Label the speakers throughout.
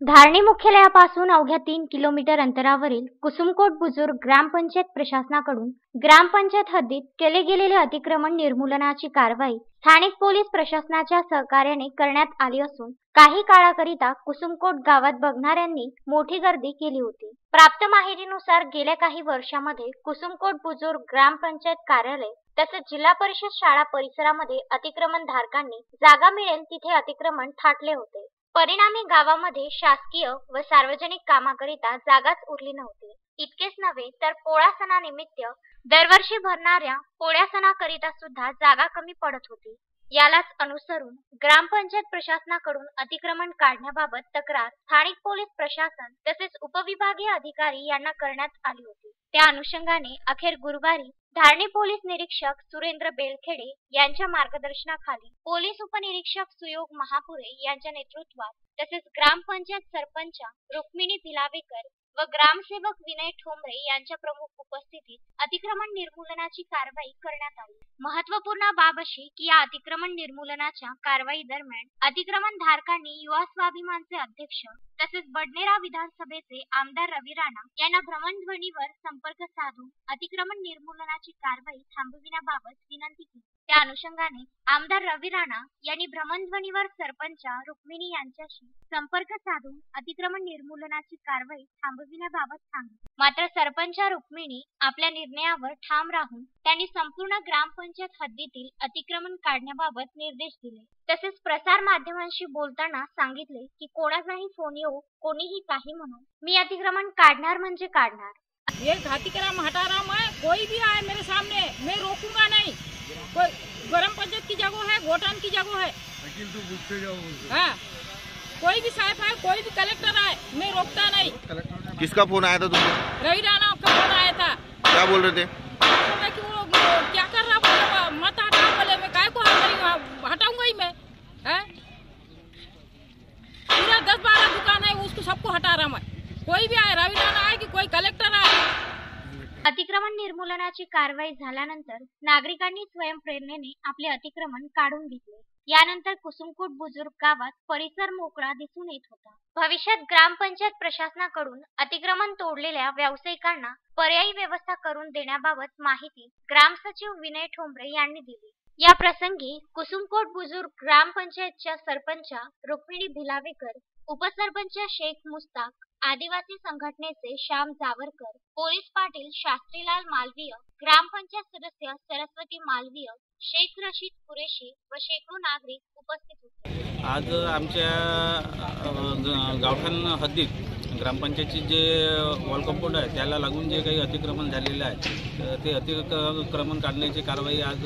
Speaker 1: धारणी मुख्यालयापासून अवघ्या 3 किलोमीटर अंतरावरील कुसुमकोट बुजुर्ग ग्रामपंचायत प्रशासनाकडून ग्रामपंचायत हद्दीत केले गेलेले अतिक्रमण निर्मूलनाची कारवाई स्थानिक पोलीस प्रशासनाच्या सहकार्याने करण्यात आली असून काही काळाकरिता कुसुमकोट गावात बघणाऱ्यांनी मोठी गर्दी केली होती। प्राप्त माहितीनुसार गेल्या काही वर्षांमध्ये कुसुमकोट बुजुर्ग ग्रामपंचायत कार्यालय तसेच जिल्हा परिषद शाळा परिसरामध्ये अतिक्रमण धारकांनी जागा मिळेल तिथे अतिक्रमण थाटले होते। परिणामी गावामध्ये शासकीय व सार्वजनिक कामाकरिता जागाच उरली नव्हती। इतकेच नव्हे तर पोळा सणानिमित्त दरवर्षी भरणाऱ्या पोळ्या सणाकरिता सुद्धा जागा कमी पडत होती। यालाच अनुसरून ग्रामपंचायत प्रशासनाकडून अतिक्रमण काढण्याबाबत तक्रार स्थानिक पोलीस प्रशासन तसेच उपविभागीय अधिकारी यांना करण्यात आली होती। त्या अनुषंगाने अखेर गुरुवारी धारणी पोलीस निरीक्षक सुरेंद्र बेलखेडे यांच्या मार्गदर्शनाखाली पोलीस उपनिरीक्षक सुयोग महापुरे यांच्या नेतृत्वात तसेच ग्रामपंचायत सरपंच रुक्मिणी भिलावेकर व ग्रामसेवक विनय ठोंबरे यांच्या प्रमुख उपस्थितीत अतिक्रमण निर्मूलनाची कारवाई करण्यात आली। महत्त्वपूर्ण बाब अशी की या अतिक्रमण निर्मूलनाच्या कारवाई दरम्यान अतिक्रमण धारकांनी युवा स्वाभिमानचे अध्यक्ष तसेच बडनेरा विधानसभेचे आमदार रवी राणा यांना भ्रमणध्वनीवर संपर्क साधून अतिक्रमण निर्मूलनाची कारवाई थांबविण्याबाबत विनंती केली। त्या अनुषंगाने आमदार रवी राणा यांनी भ्रमणध्वनीवर सरपंच रुक्मिणी यांच्याशी संपर्क साधून अतिक्रमण निर्मूलनाची कारवाई थांबविण्याबाबत सांगितले। मात्र सरपंच रुक्मिणी आपल्या निर्णयावर ठाम राहून त्यांनी संपूर्ण ग्रामपंचायत हद्दीतील अतिक्रमण काढण्याबाबत निर्देश दिले। तसेच प्रसार माध्यमांशी बोलताना सांगितले की कोणाचाही फोन येऊ कोणीही काही म्हणून मी अतिक्रमण काढणार म्हणजे काढणार।
Speaker 2: ये अतिक्रमण हटा रहा मैं, कोई भी आए मेरे सामने मैं रोकूंगा नहीं। कोई ग्राम पंचायत की जगह है, गोटान की जगह है, हाँ कोई भी साहब आए कोई भी कलेक्टर आए मैं रोकता नहीं।
Speaker 3: किसका फोन आया था तुमको?
Speaker 2: रवि राणा का फोन आया था।
Speaker 3: क्या बोल रहे थे?
Speaker 2: कि वो क्या कर रहा बोले मत हटा, बोले मैं काय को हटाऊंगा ही मैं, पूरा 10-12 दुकान है उसको सबको हटा रहा मैं। कोई भी आए, रवि राणा आए कि कोई कलेक्टर आए।
Speaker 1: अतिक्रमण निर्मूलनाची कारवाई झाल्यानंतर नागरिकांनी स्वयंप्रेरणेने आपले अतिक्रमण काढून घेतले। यानंतर कुसुमकोट बुजुर्ग गावात परिसर मोकळा दिसून येत होता। भविष्यात ग्रामपंचायत प्रशासनाकडून अतिक्रमण तोडलेल्या व्यावसायिकांना पर्यायी व्यवस्था करून देण्याबाबत माहिती ग्रामसचिव विनय ठोंबरे यांनी दिली। या प्रसंगी कुसुमकोट बुजुर्ग ग्रामपंचायतच्या सरपंच रुक्मिणी भिलावेकर, उपसरपंच शेख मुस्ताक, आदिवासी संघटनेचे श्याम जावरकर, पोलीस पाटील शास्त्रीलाल मालवीय, ग्रामपंचायत सदस्य सरस्वती मालवीय, शेख रशीद कुरेशी व शेकडो नागरिक उपस्थित होते।
Speaker 4: आज आमच्या गावठाण हद्दीत ग्रामपंचायतची जे वॉल कंपाऊंड आहे त्याला लागून जे काही अतिक्रमण झालेले आहे ते अतिक्रमण काढण्याची कारवाई आज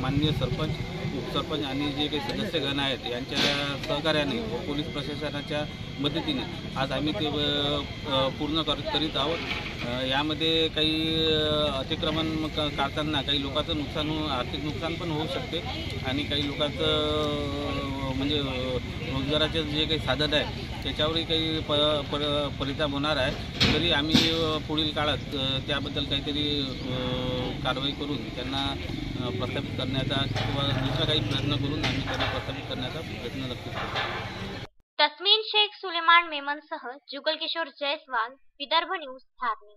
Speaker 4: माननीय सरपंच, उपसरपंच आणि जे काही सदस्यगण आहेत यांच्या सहकार्याने व पोलीस प्रशासनाच्या मदतीने आज आम्ही ते पूर्ण करीत आहोत। यामध्ये काही अतिक्रमण काढताना काही लोकांचं नुकसान आर्थिक नुकसान पण होऊ शकते आणि काही लोकांचं म्हणजे रोजगाराचे जे काही साधन आहे त्याच्यावरही काही परिणाम होणार आहे। तरी आम्ही पुढील काळात त्याबद्दल काहीतरी कारवाई करून त्यांना प्रस्थापित करण्याचा किंवा दुसरा काही प्रयत्न करून आम्ही त्यांना प्रस्थापित करण्याचा प्रयत्न नक्कीच करू।
Speaker 1: तस्मीन शेख सुलेमान मेमनसह जुगल किशोर जयस्वाल, विदर्भ न्यूज, धारणी।